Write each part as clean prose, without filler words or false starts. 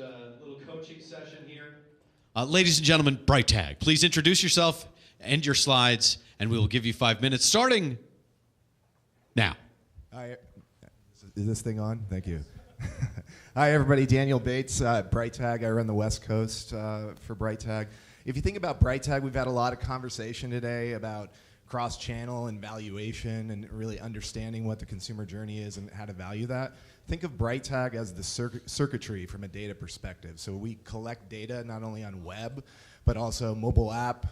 little coaching session here. Ladies and gentlemen, BrightTag, please introduce yourself and your slides, and we will give you 5 minutes, starting now. Hi, is this thing on? Thank you. Hi, everybody. Daniel Bates, BrightTag. I run the West Coast for BrightTag. If you think about BrightTag, we've had a lot of conversation today about cross-channel and valuation and really understanding what the consumer journey is and how to value that. Think of BrightTag as the circuitry from a data perspective. So we collect data not only on web, but also mobile app,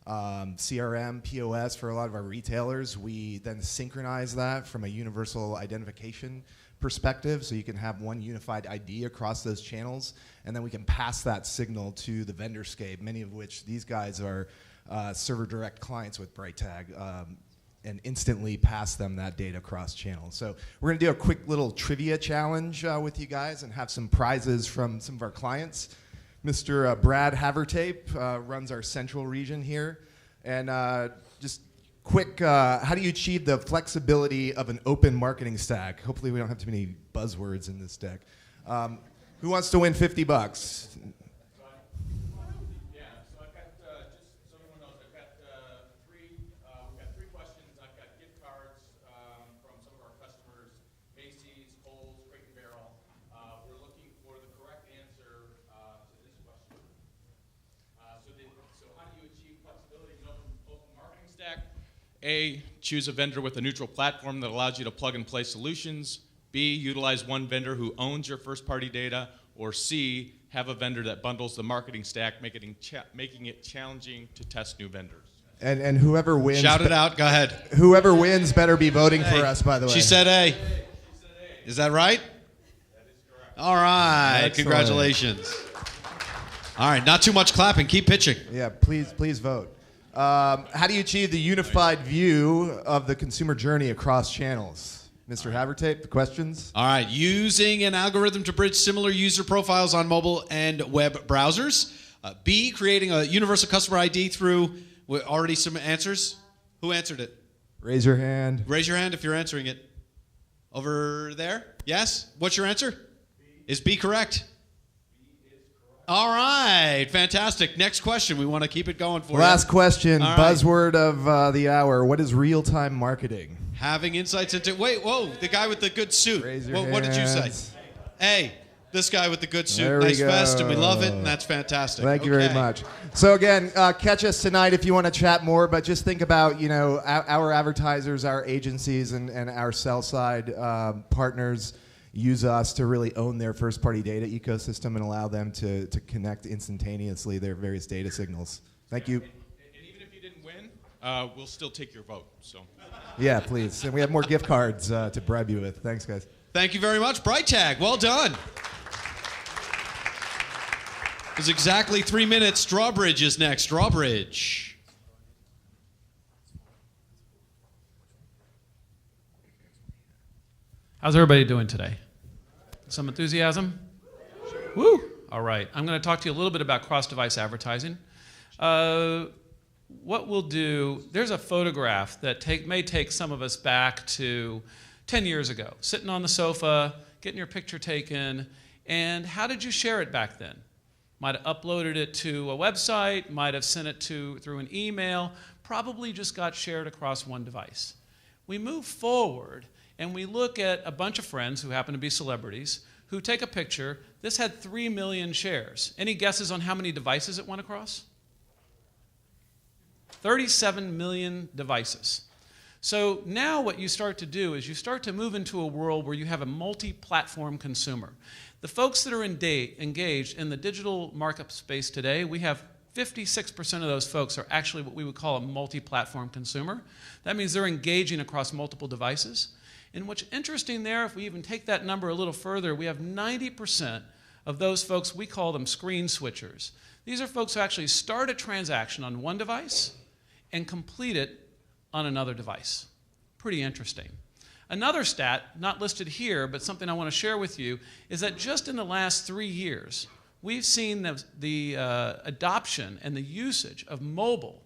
CRM, POS for a lot of our retailers. We then synchronize that from a universal identification perspective, so you can have one unified ID across those channels, and then we can pass that signal to the vendorscape, many of which these guys are server direct clients with BrightTag, and instantly pass them that data across channels. So we're going to do a quick little trivia challenge with you guys and have some prizes from some of our clients. Mr. Brad Havertape runs our central region here. And just quick, how do you achieve the flexibility of an open marketing stack? Hopefully we don't have too many buzzwords in this deck. Who wants to win $50? A, choose a vendor with a neutral platform that allows you to plug and play solutions. B, utilize one vendor who owns your first-party data. Or C, have a vendor that bundles the marketing stack, making it challenging to test new vendors. And whoever wins... Shout it out. Go ahead. Whoever wins better be voting for us, by the way. She said A. Is that right? That is correct. All right. Excellent. Congratulations. All right. Not too much clapping. Keep pitching. Yeah, please vote. How do you achieve the unified view of the consumer journey across channels? Mr. Havertape, questions? All right. Using an algorithm to bridge similar user profiles on mobile and web browsers. B, creating a universal customer ID through already some answers. Who answered it? Raise your hand. Raise your hand if you're answering it. Over there? Yes? What's your answer? B. Is B correct? All right, fantastic. Next question. We want to keep it going for you. Last question, right. Buzzword of the hour. What is real-time marketing? Having insights into... Wait, whoa, the guy with the good suit. Raise your What did you say? hands. Hey, this guy with the good suit. There we Nice vest, and we go. love it, and that's fantastic. Thank you very much. So again, catch us tonight if you want to chat more, but just think about, our advertisers, our agencies, and our sell-side partners use us to really own their first-party data ecosystem and allow them to connect instantaneously their various data signals. Thank you. And even if you didn't win, we'll still take your vote. So. Yeah, please. And we have more gift cards to bribe you with. Thanks, guys. Thank you very much. BrightTag, well done. It was exactly 3 minutes. Drawbridge is next. Drawbridge. How's everybody doing today? Some enthusiasm? Woo! All right. I'm going to talk to you a little bit about cross-device advertising. What we'll do, there's a photograph that may take some of us back to 10 years ago, sitting on the sofa, getting your picture taken, and how did you share it back then? Might have uploaded it to a website, might have sent it through an email, probably just got shared across one device. We move forward, and we look at a bunch of friends who happen to be celebrities who take a picture. This had 3 million shares. Any guesses on how many devices it went across? 37 million devices. So now what you start to do is you start to move into a world where you have a multi-platform consumer. The folks that are engaged in the digital markup space today, we have 56% of those folks are actually what we would call a multi-platform consumer. That means they're engaging across multiple devices. And what's interesting there, if we even take that number a little further, we have 90% of those folks, we call them screen switchers. These are folks who actually start a transaction on one device and complete it on another device. Pretty interesting. Another stat, not listed here, but something I want to share with you, is that just in the last 3 years, we've seen the adoption and the usage of mobile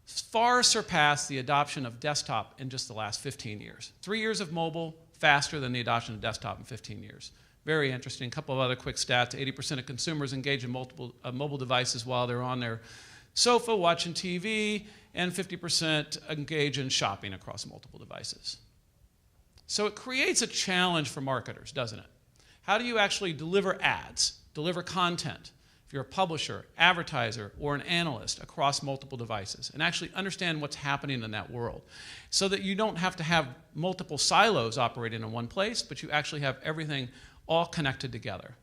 far surpass the adoption of desktop in just the last 15 years. 3 years of mobile, faster than the adoption of desktop in 15 years. Very interesting. A couple of other quick stats. 80% of consumers engage in multiple mobile devices while they're on their sofa watching TV, and 50% engage in shopping across multiple devices. So it creates a challenge for marketers, doesn't it? How do you actually deliver ads, deliver content, if you're a publisher, advertiser, or an analyst across multiple devices, and actually understand what's happening in that world, so that you don't have to have multiple silos operating in one place, but you actually have everything all connected together.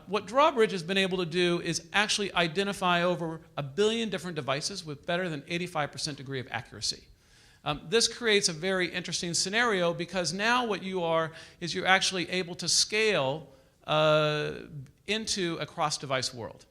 What Drawbridge has been able to do is actually identify over 1 billion different devices with better than 85% degree of accuracy. This creates a very interesting scenario, because now what you are is you're actually able to scale into a cross-device world.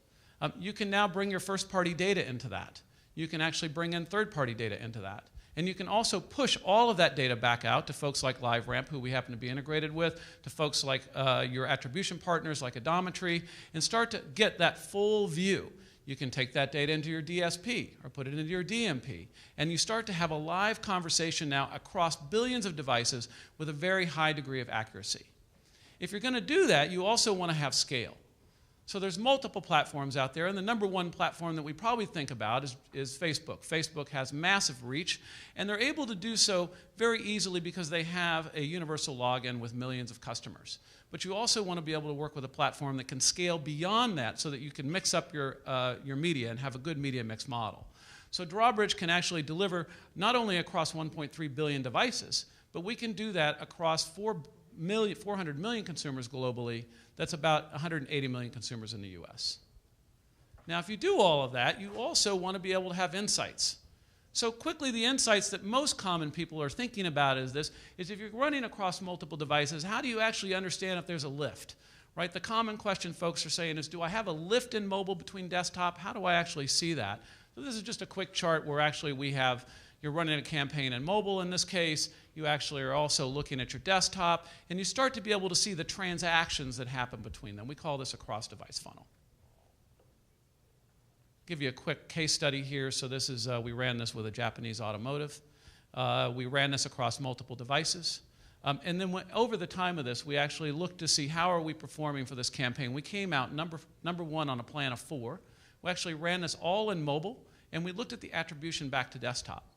You can now bring your first-party data into that. You can actually bring in third-party data into that. And you can also push all of that data back out to folks like LiveRamp, who we happen to be integrated with, to folks like your attribution partners like Odometry, and start to get that full view. You can take that data into your DSP or put it into your DMP, and you start to have a live conversation now across billions of devices with a very high degree of accuracy. If you're going to do that, you also want to have scale. So there's multiple platforms out there, and the number one platform that we probably think about is Facebook. Facebook has massive reach, and they're able to do so very easily because they have a universal login with millions of customers. But you also want to be able to work with a platform that can scale beyond that, so that you can mix up your media and have a good media mix model. So Drawbridge can actually deliver not only across 1.3 billion devices, but we can do that across 400 million consumers globally. That's about 180 million consumers in the US. Now, if you do all of that, you also want to be able to have insights. So quickly, the insights that most common people are thinking about is if you're running across multiple devices, how do you actually understand if there's a lift? Right? The common question folks are saying is, do I have a lift in mobile between desktop? How do I actually see that? So this is just a quick chart where actually you're running a campaign in mobile in this case. You actually are also looking at your desktop, and you start to be able to see the transactions that happen between them. We call this a cross-device funnel. Give you a quick case study here. So this is, we ran this with a Japanese automotive. We ran this across multiple devices. And then over the time of this, we actually looked to see how are we performing for this campaign. We came out number one on a plan of 4. We actually ran this all in mobile, and we looked at the attribution back to desktop.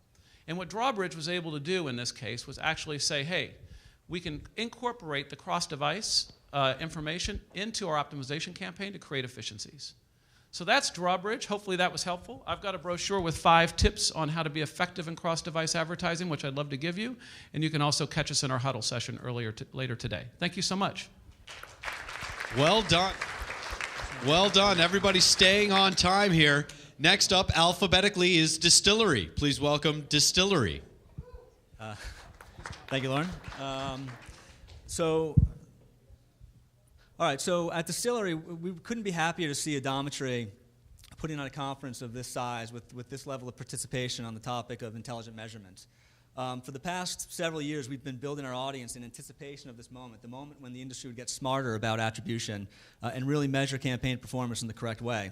And what Drawbridge was able to do in this case was actually say, hey, we can incorporate the cross-device information into our optimization campaign to create efficiencies. So that's Drawbridge. Hopefully that was helpful. I've got a brochure with 5 tips on how to be effective in cross-device advertising, which I'd love to give you. And you can also catch us in our huddle session later today. Thank you so much. Well done. Well done. Everybody's staying on time here. Next up, alphabetically, is Distillery. Please welcome Distillery. Thank you, Lauren. All right, so at Distillery, we couldn't be happier to see Odometry putting on a conference of this size with this level of participation on the topic of intelligent measurement. For the past several years, we've been building our audience in anticipation of this moment, the moment when the industry would get smarter about attribution and really measure campaign performance in the correct way.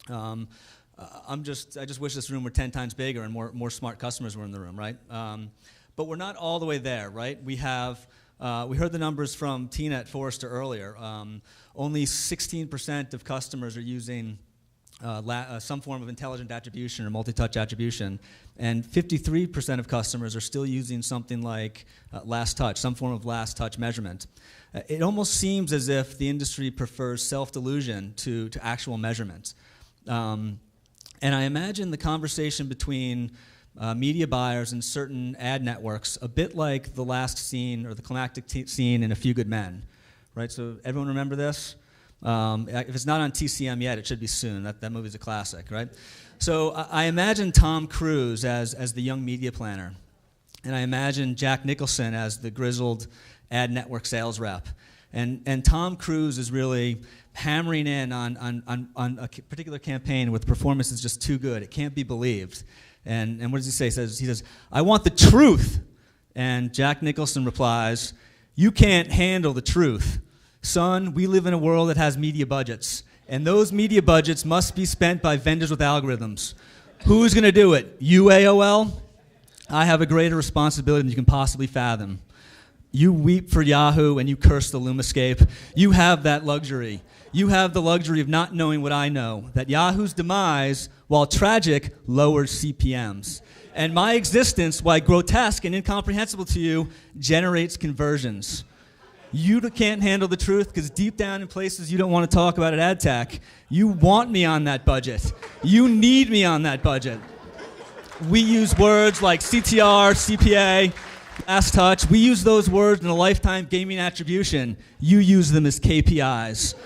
I just wish this room were 10 times bigger and more smart customers were in the room, right? But we're not all the way there, right? We heard the numbers from Tina at Forrester earlier. Only 16% of customers are using some form of intelligent attribution or multi-touch attribution, and 53% of customers are still using something like last touch, some form of last touch measurement. It almost seems as if the industry prefers self-delusion to actual measurement. And I imagine the conversation between media buyers and certain ad networks a bit like the last scene or the climactic scene in A Few Good Men, right? So everyone remember this? If it's not on TCM yet, it should be soon. That movie's a classic, right? So I imagine Tom Cruise as the young media planner, and I imagine Jack Nicholson as the grizzled ad network sales rep. And Tom Cruise is really hammering in on a particular campaign where the performance is just too good. It can't be believed. And what does he say? He says, I want the truth. And Jack Nicholson replies, you can't handle the truth. Son, we live in a world that has media budgets. And those media budgets must be spent by vendors with algorithms. Who's going to do it? You, AOL? I have a greater responsibility than you can possibly fathom. You weep for Yahoo and you curse the Lumascape. You have that luxury. You have the luxury of not knowing what I know, that Yahoo's demise, while tragic, lowers CPMs. And my existence, while grotesque and incomprehensible to you, generates conversions. You can't handle the truth because deep down in places you don't want to talk about at AdTech, you want me on that budget. You need me on that budget. We use words like CTR, CPA, last touch. We use those words in a lifetime gaming attribution. You use them as KPIs.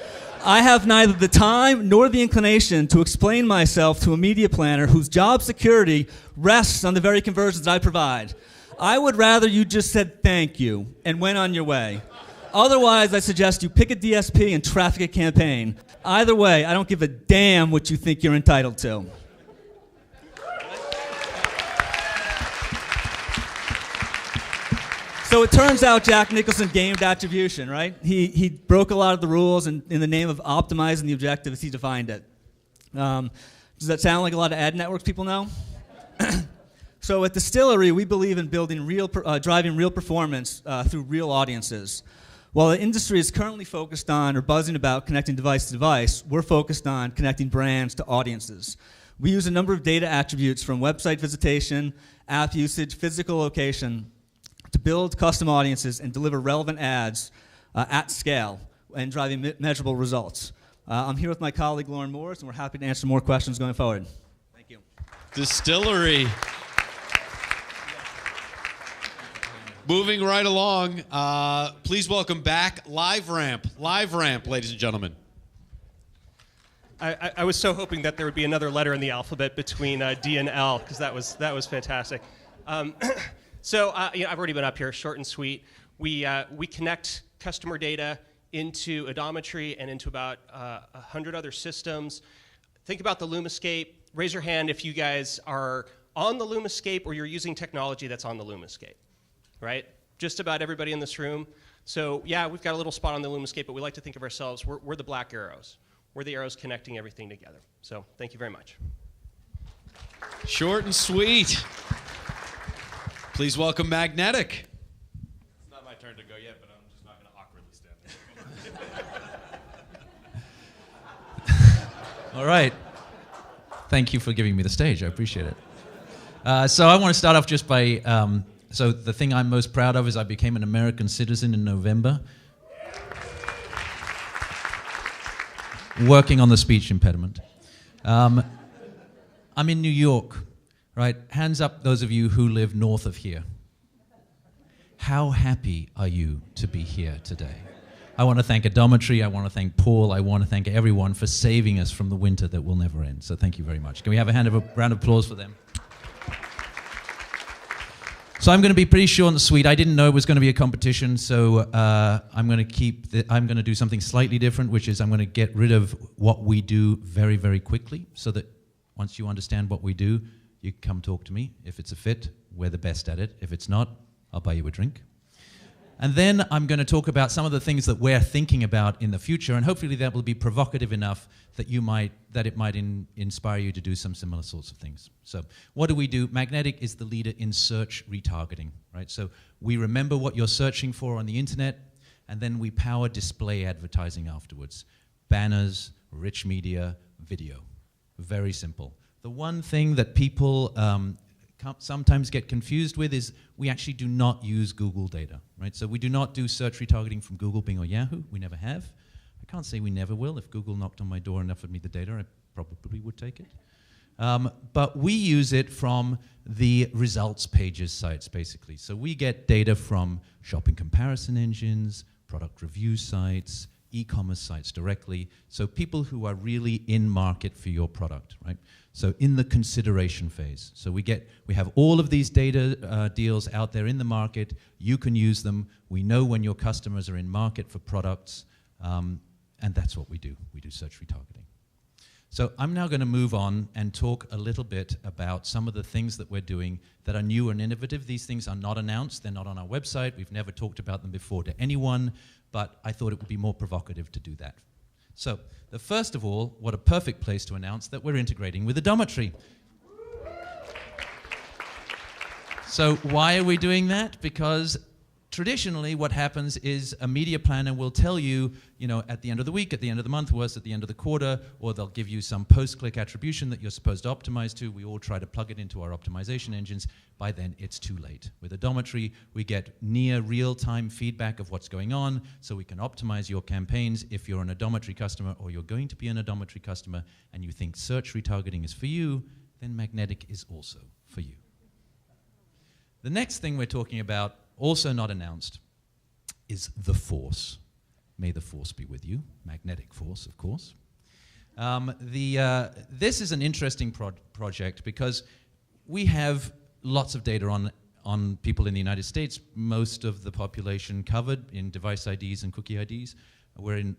I have neither the time nor the inclination to explain myself to a media planner whose job security rests on the very conversions I provide. I would rather you just said thank you and went on your way. Otherwise, I suggest you pick a DSP and traffic a campaign. Either way, I don't give a damn what you think you're entitled to. So it turns out Jack Nicholson gamed attribution, right? He broke a lot of the rules in the name of optimizing the objective as he defined it. Does that sound like a lot of ad networks people know? So at Distillery, we believe in building driving real performance through real audiences. While the industry is currently focused on or buzzing about connecting device to device, we're focused on connecting brands to audiences. We use a number of data attributes from website visitation, app usage, physical location, to build custom audiences and deliver relevant ads at scale and driving measurable results. I'm here with my colleague Lauren Morris, and we're happy to answer more questions going forward. Thank you. Distillery. Moving right along, please welcome back LiveRamp, ladies and gentlemen. I was so hoping that there would be another letter in the alphabet between D and L, because that was fantastic. So I've already been up here, short and sweet. We connect customer data into odometry and into about 100 other systems. Think about the Lumascape. Raise your hand if you guys are on the Lumascape or you're using technology that's on the Lumascape, right? Just about everybody in this room. So yeah, we've got a little spot on the Lumascape, but we like to think of ourselves, we're the black arrows. We're the arrows connecting everything together. So thank you very much. Short and sweet. Please welcome Magnetic. It's not my turn to go yet, but I'm just not going to awkwardly stand there. All right. Thank you for giving me the stage. I appreciate it. So I want to start off just by, so the thing I'm most proud of is I became an American citizen in November. Working on the speech impediment. I'm in New York, right? Hands up those of you who live north of here. How happy are you to be here today? I want to thank Odometry, I want to thank Paul, I want to thank everyone for saving us from the winter that will never end. So thank you very much. Can we have a round of applause for them? So I'm going to be pretty short and sweet. I didn't know it was going to be a competition, so I'm going to do something slightly different, which is I'm going to get rid of what we do very, very quickly, so that once you understand what we do, you can come talk to me. If it's a fit, we're the best at it. If it's not, I'll buy you a drink. And then I'm going to talk about some of the things that we're thinking about in the future, and hopefully that will be provocative enough that it might inspire you to do some similar sorts of things. So what do? Magnetic is the leader in search retargeting, right? So we remember what you're searching for on the internet, and then we power display advertising afterwards. Banners, rich media, video. Very simple. The one thing that people sometimes get confused with is we actually do not use Google data, right? So we do not do search retargeting from Google, Bing, or Yahoo. We never have. I can't say we never will. If Google knocked on my door and offered me the data, I probably would take it. But we use it from the results pages sites, basically. So we get data from shopping comparison engines, product review sites, e-commerce sites directly. So people who are really in market for your product, right? So in the consideration phase. So we have all of these data deals out there in the market. You can use them. We know when your customers are in market for products, and that's what we do. We do search retargeting. So I'm now going to move on and talk a little bit about some of the things that we're doing that are new and innovative. These things are not announced. They're not on our website. We've never talked about them before to anyone, but I thought it would be more provocative to do that. So, first of all, what a perfect place to announce that we're integrating with Odometry. So why are we doing that? Because traditionally, what happens is a media planner will tell you, at the end of the week, at the end of the month, worse, at the end of the quarter, or they'll give you some post-click attribution that you're supposed to optimize to. We all try to plug it into our optimization engines. By then, it's too late. With odometry, we get near real-time feedback of what's going on, so we can optimize your campaigns. If you're an odometry customer, or you're going to be an odometry customer, and you think search retargeting is for you, then magnetic is also for you. The next thing we're talking about, also not announced, is the force. May the force be with you. Magnetic force, of course. This is an interesting project because we have lots of data on people in the United States, most of the population covered in device IDs and cookie IDs. We're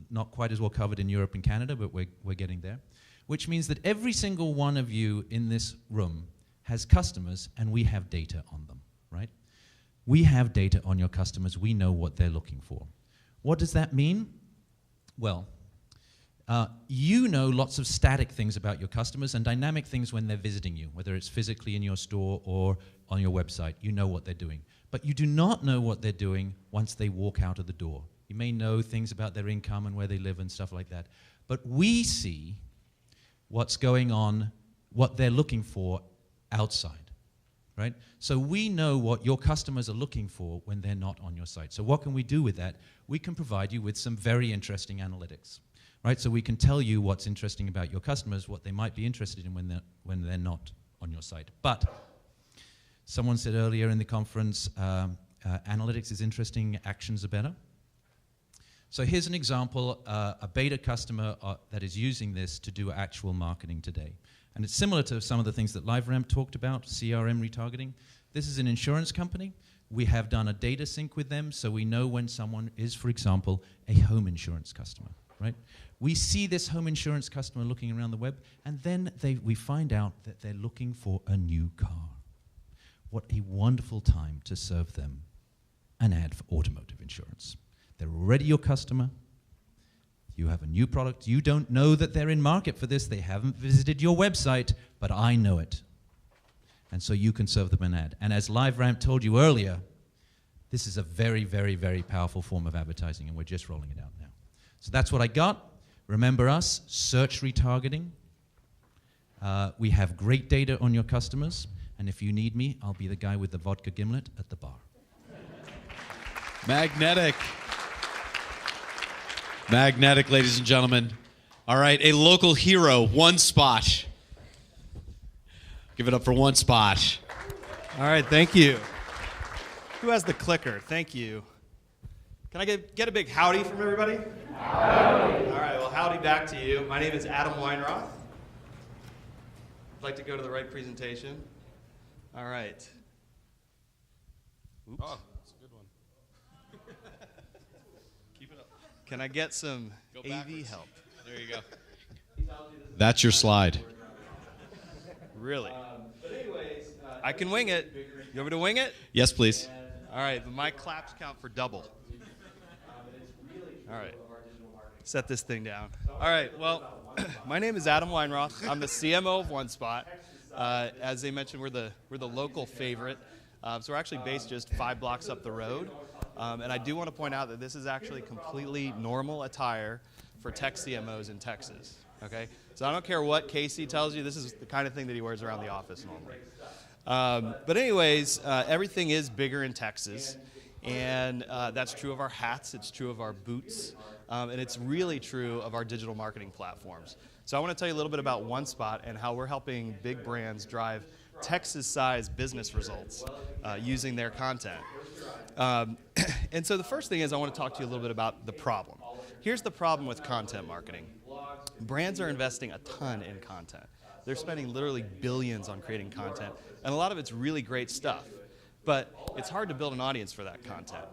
not quite as well covered in Europe and Canada, but we're getting there. Which means that every single one of you in this room has customers, and we have data on them, right? We have data on your customers. We know what they're looking for. What does that mean? Well, you know lots of static things about your customers and dynamic things when they're visiting you, whether it's physically in your store or on your website. You know what they're doing. But you do not know what they're doing once they walk out of the door. You may know things about their income and where they live and stuff like that. But we see what's going on, what they're looking for outside, right? So we know what your customers are looking for when they're not on your site. So what can we do with that? We can provide you with some very interesting analytics, right? So we can tell you what's interesting about your customers, what they might be interested in when they're not on your site. But someone said earlier in the conference, analytics is interesting, actions are better. So here's an example, a beta customer that is using this to do actual marketing today. And it's similar to some of the things that LiveRamp talked about, CRM retargeting. This is an insurance company. We have done a data sync with them, so we know when someone is, for example, a home insurance customer, right? We see this home insurance customer looking around the web, and then we find out that they're looking for a new car. What a wonderful time to serve them an ad for automotive insurance. They're already your customer. You have a new product. You don't know that they're in market for this. They haven't visited your website, but I know it. And so you can serve them an ad. And as LiveRamp told you earlier, this is a very, very, very powerful form of advertising, and we're just rolling it out now. So that's what I got. Remember us, search retargeting. We have great data on your customers, and if you need me, I'll be the guy with the vodka gimlet at the bar. Magnetic. Magnetic, ladies and gentlemen. All right, a local hero, OneSpot. Give it up for OneSpot. All right, thank you. Who has the clicker? Thank you. Can I get a big howdy from everybody? Howdy. All right, well, howdy back to you. My name is Adam Weinroth. I'd like to go to the right presentation. All right. Oops. Oh, that's a good one. Keep it up. Can I get some AV backwards. help? There you go. That's your slide. Really? But anyways, I can wing it. You want me to wing it? Yes, please. All right, but my claps count for double. All right. Set this thing down. All right, well, my name is Adam Weinroth. I'm the CMO of OneSpot. As they mentioned, we're the local favorite. So we're actually based just 5 blocks up the road. And I do want to point out that this is actually completely normal attire for tech CMOs in Texas. Okay? So I don't care what Casey tells you, this is the kind of thing that he wears around the office normally. But anyways, everything is bigger in Texas. And that's true of our hats, it's true of our boots, and it's really true of our digital marketing platforms. So I want to tell you a little bit about OneSpot and how we're helping big brands drive Texas-sized business results using their content. And so the first thing is I want to talk to you a little bit about the problem. Here's the problem with content marketing. Brands are investing a ton in content. They're spending literally billions on creating content, and a lot of it's really great stuff. But it's hard to build an audience for that content.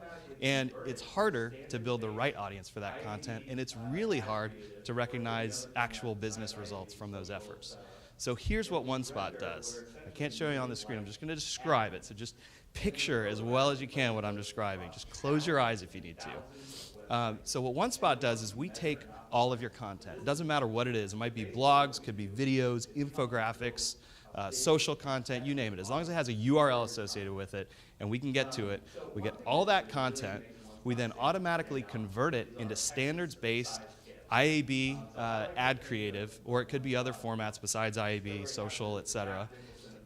And it's harder to build the right audience for that content, and it's really hard to recognize actual business results from those efforts. So here's what OneSpot does. I can't show you on the screen. I'm just going to describe it. So just picture as well as you can what I'm describing. Just close your eyes if you need to. So what OneSpot does is we take all of your content. It doesn't matter what it is. It might be blogs, could be videos, infographics, social content, you name it. As long as it has a URL associated with it and we can get to it, we get all that content. We then automatically convert it into standards-based IAB ad creative, or it could be other formats besides IAB, social, etc.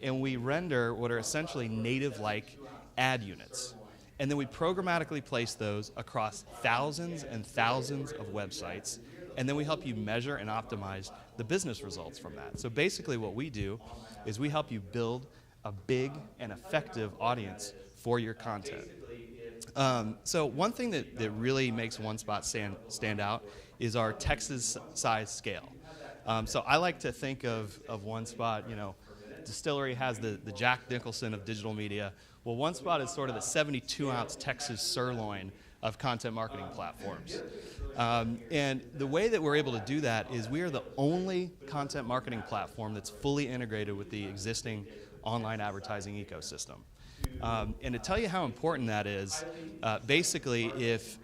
And we render what are essentially native-like ad units. And then we programmatically place those across thousands and thousands of websites, and then we help you measure and optimize the business results from that. So basically what we do is we help you build a big and effective audience for your content. So one thing that really makes OneSpot stand out is our Texas size scale. So I like to think of OneSpot, you know, Distillery has the Jack Nicholson of digital media. Well, OneSpot is sort of the 72-ounce Texas sirloin of content marketing platforms. And the way that we're able to do that is we are the only content marketing platform that's fully integrated with the existing online advertising ecosystem. And to tell you how important that is, basically if,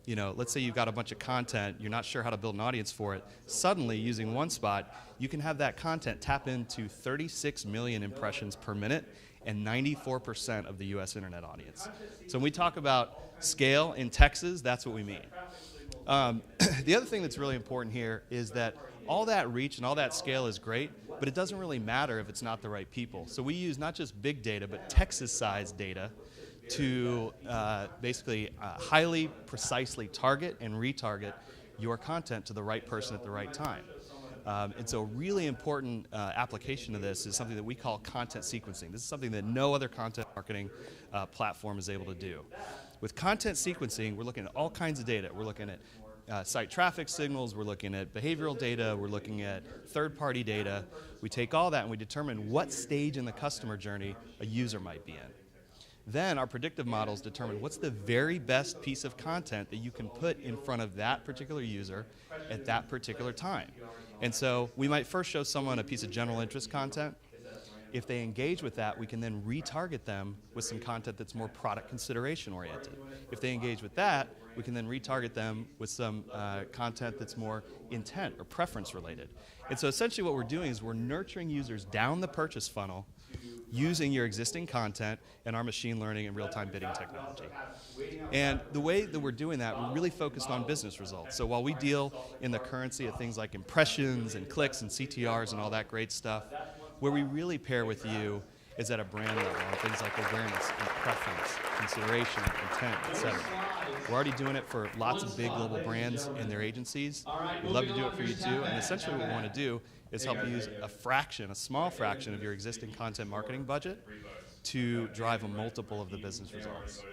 you know, let's say you've got a bunch of content, you're not sure how to build an audience for it, suddenly using OneSpot, you can have that content tap into 36 million impressions per minute and 94% of the US internet audience. So when we talk about scale in Texas, that's what we mean. The other thing that's really important here is that all that reach and all that scale is great, but it doesn't really matter if it's not the right people. So we use not just big data, but Texas-sized data to basically highly precisely target and retarget your content to the right person at the right time. And so a really important application of this is something that we call content sequencing. This is something that no other content marketing platform is able to do. With content sequencing, we're looking at all kinds of data. We're looking at site traffic signals, we're looking at behavioral data, we're looking at third-party data. We take all that and we determine what stage in the customer journey a user might be in. Then our predictive models determine what's the very best piece of content that you can put in front of that particular user at that particular time. And so we might first show someone a piece of general interest content. If they engage with that, we can then retarget them with some content that's more product consideration oriented. If they engage with that, we can then retarget them with some content that's more intent or preference related. And so essentially what we're doing is we're nurturing users down the purchase funnel using your existing content and our machine learning and real-time bidding technology. And the way that we're doing that, we're really focused on business results. So while we deal in the currency of things like impressions and clicks and CTRs and all that great stuff, where we really pair with you is at a brand level on things like awareness and preference, consideration, intent, etc. We're already doing it for lots of big global brands and their agencies. We'd love to do it for you too. And essentially what we want to do is help you use a small fraction of your existing content marketing budget to drive a multiple of the business results.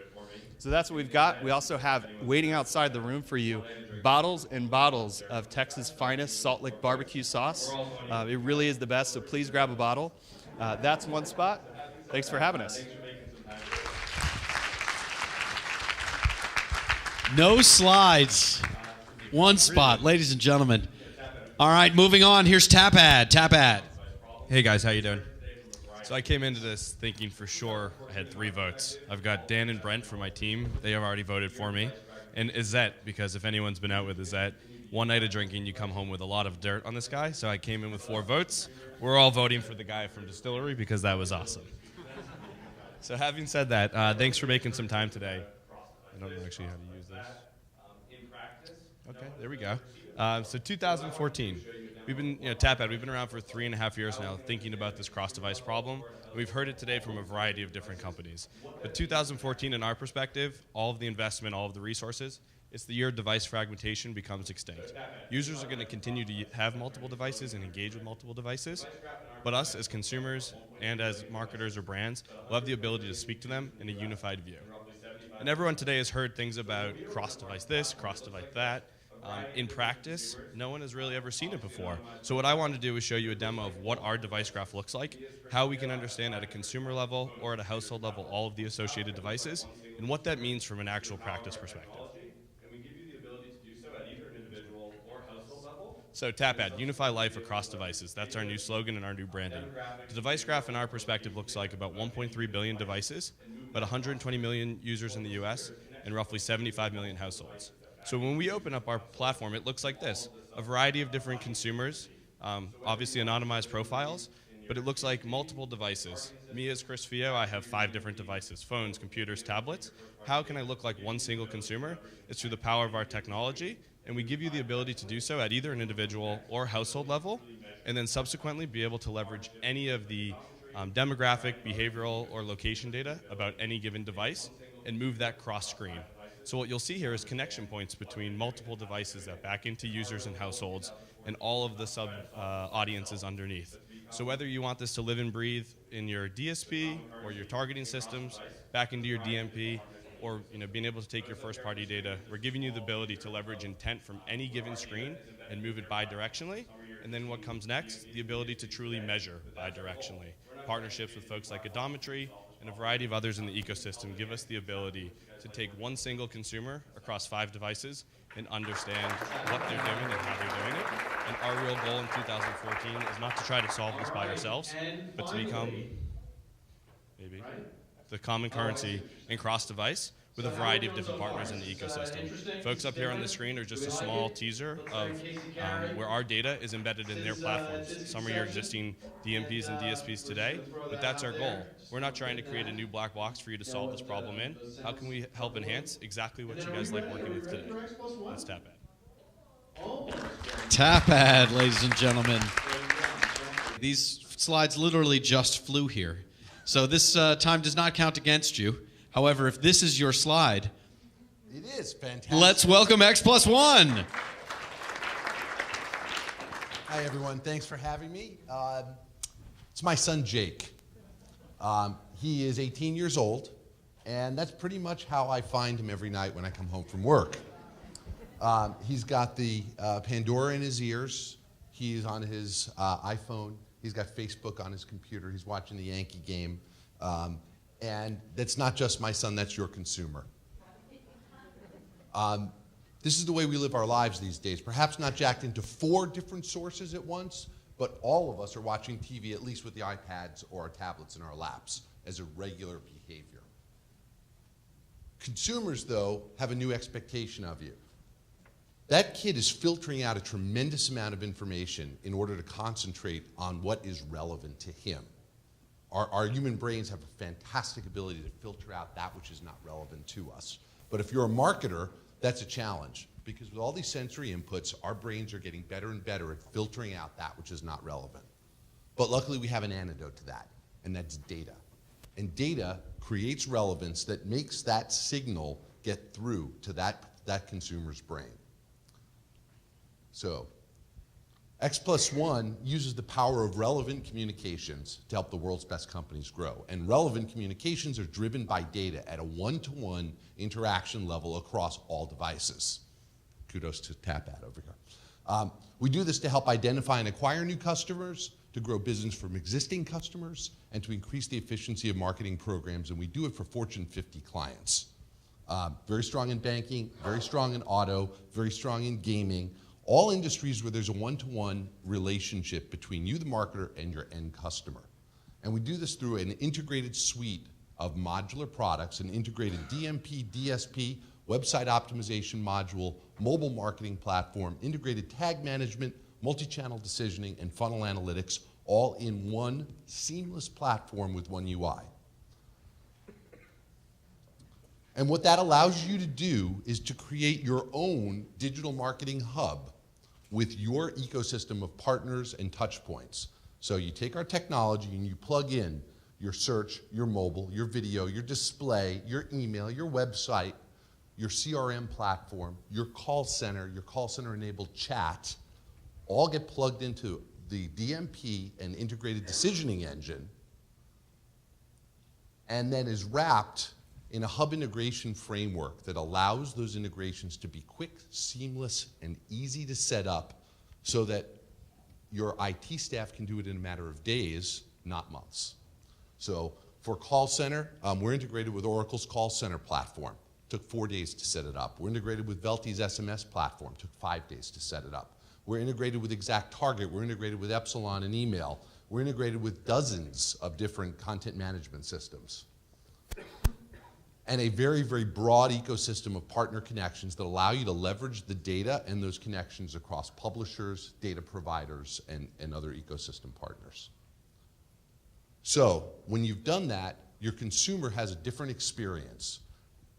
So that's what we've got. We also have, waiting outside the room for you, bottles and bottles of Texas' finest Salt Lick barbecue sauce. It really is the best, so please grab a bottle. That's OneSpot. Thanks for having us. No slides. OneSpot, ladies and gentlemen. All right, moving on. Here's Tapad. Tapad. Hey guys, how you doing? So I came into this thinking for sure I had 3 votes. I've got Dan and Brent for my team. They have already voted for me. And Izette, because if anyone's been out with Izette, one night of drinking, you come home with a lot of dirt on this guy. So I came in with 4 votes. We're all voting for the guy from Distillery because that was awesome. So having said that, thanks for making some time today. I don't know actually how to use this. Okay, there we go. So 2014, we've been, Tapad, we've been around for 3.5 years now thinking about this cross-device problem. And we've heard it today from a variety of different companies. But 2014, in our perspective, all of the investment, all of the resources, it's the year device fragmentation becomes extinct. Users are going to continue to have multiple devices and engage with multiple devices, but us as consumers and as marketers or brands will have the ability to speak to them in a unified view. And everyone today has heard things about cross-device this, cross-device that. In practice, no one has really ever seen it before. So what I wanted to do is show you a demo of what our device graph looks like, how we can understand at a consumer level or at a household level all of the associated devices, and what that means from an actual practice perspective. So Tapad, unify life across devices. That's our new slogan and our new branding. The device graph in our perspective looks like about 1.3 billion devices, about 120 million users in the US, and roughly 75 million households. So when we open up our platform, it looks like this. A variety of different consumers, obviously anonymized profiles, but it looks like multiple devices. Me as Chris Fio, I have 5 different devices, phones, computers, tablets. How can I look like one single consumer? It's through the power of our technology, and we give you the ability to do so at either an individual or household level, and then subsequently be able to leverage any of the demographic, behavioral, or location data about any given device and move that cross-screen. So what you'll see here is connection points between multiple devices that back into users and households and all of the sub-audiences underneath. So whether you want this to live and breathe in your DSP or your targeting systems, back into your DMP, or being able to take your first-party data, we're giving you the ability to leverage intent from any given screen and move it bidirectionally. And then what comes next? The ability to truly measure bidirectionally. Partnerships with folks like Odometry and a variety of others in the ecosystem give us the ability to take one single consumer across 5 devices and understand what they're doing and how they're doing it. And our real goal in 2014 is not to try to solve this by ourselves, but to become maybe the common currency in cross-device with a variety of different partners in the ecosystem. Folks up here on the screen are just a small teaser of where our data is embedded in their platforms. Some are your existing DMPs and DSPs today, but that's our goal. We're not trying to create a new black box for you to solve this problem in. How can we help enhance exactly what you guys like working with today? That's Tapad. Tapad, ladies and gentlemen. These slides literally just flew here. So this time does not count against you. However, if this is your slide, it is fantastic. Let's welcome X+1. Hi, everyone. Thanks for having me. It's my son, Jake. He is 18 years old, and that's pretty much how I find him every night when I come home from work. He's got the Pandora in his ears. He's on his iPhone. He's got Facebook on his computer. He's watching the Yankee game. And that's not just my son, that's your consumer. This is the way we live our lives these days. Perhaps not jacked into 4 different sources at once, but all of us are watching TV at least with the iPads or our tablets in our laps as a regular behavior. Consumers, though, have a new expectation of you. That kid is filtering out a tremendous amount of information in order to concentrate on what is relevant to him. Our human brains have a fantastic ability to filter out that which is not relevant to us. But if you're a marketer, that's a challenge, because with all these sensory inputs, our brains are getting better and better at filtering out that which is not relevant. But luckily, we have an antidote to that, and that's data. And data creates relevance that makes that signal get through to that consumer's brain. So, X+1 uses the power of relevant communications to help the world's best companies grow. And relevant communications are driven by data at a one-to-one interaction level across all devices. Kudos to Tapad over here. We do this to help identify and acquire new customers, to grow business from existing customers, and to increase the efficiency of marketing programs, and we do it for Fortune 50 clients. Very strong in banking, very strong in auto, very strong in gaming, all industries where there's a one-to-one relationship between you, the marketer, and your end customer. And we do this through an integrated suite of modular products, an integrated DMP, DSP, website optimization module, mobile marketing platform, integrated tag management, multi-channel decisioning, and funnel analytics, all in one seamless platform with one UI. And what that allows you to do is to create your own digital marketing hub with your ecosystem of partners and touch points. So you take our technology and you plug in your search, your mobile, your video, your display, your email, your website, your CRM platform, your call center enabled chat, all get plugged into the DMP and integrated decisioning engine, and then is wrapped in a hub integration framework that allows those integrations to be quick, seamless, and easy to set up so that your IT staff can do it in a matter of days, not months. So for call center, we're integrated with Oracle's call center platform. Took 4 days to set it up. We're integrated with Velti's SMS platform. Took 5 days to set it up. We're integrated with ExactTarget. We're integrated with Epsilon and email. We're integrated with dozens of different content management systems. And a very, very broad ecosystem of partner connections that allow you to leverage the data and those connections across publishers, data providers, and other ecosystem partners. So when you've done that, your consumer has a different experience.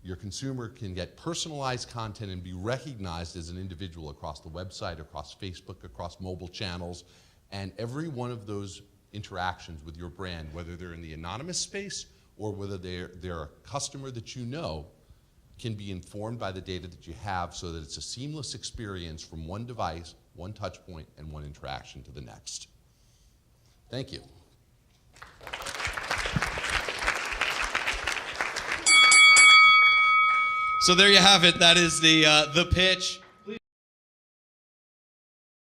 Your consumer can get personalized content and be recognized as an individual across the website, across Facebook, across mobile channels, and every one of those interactions with your brand, whether they're in the anonymous space or whether they're a customer that you know, can be informed by the data that you have so that it's a seamless experience from one device, one touch point, and one interaction to the next. Thank you. So there you have it. That is the pitch.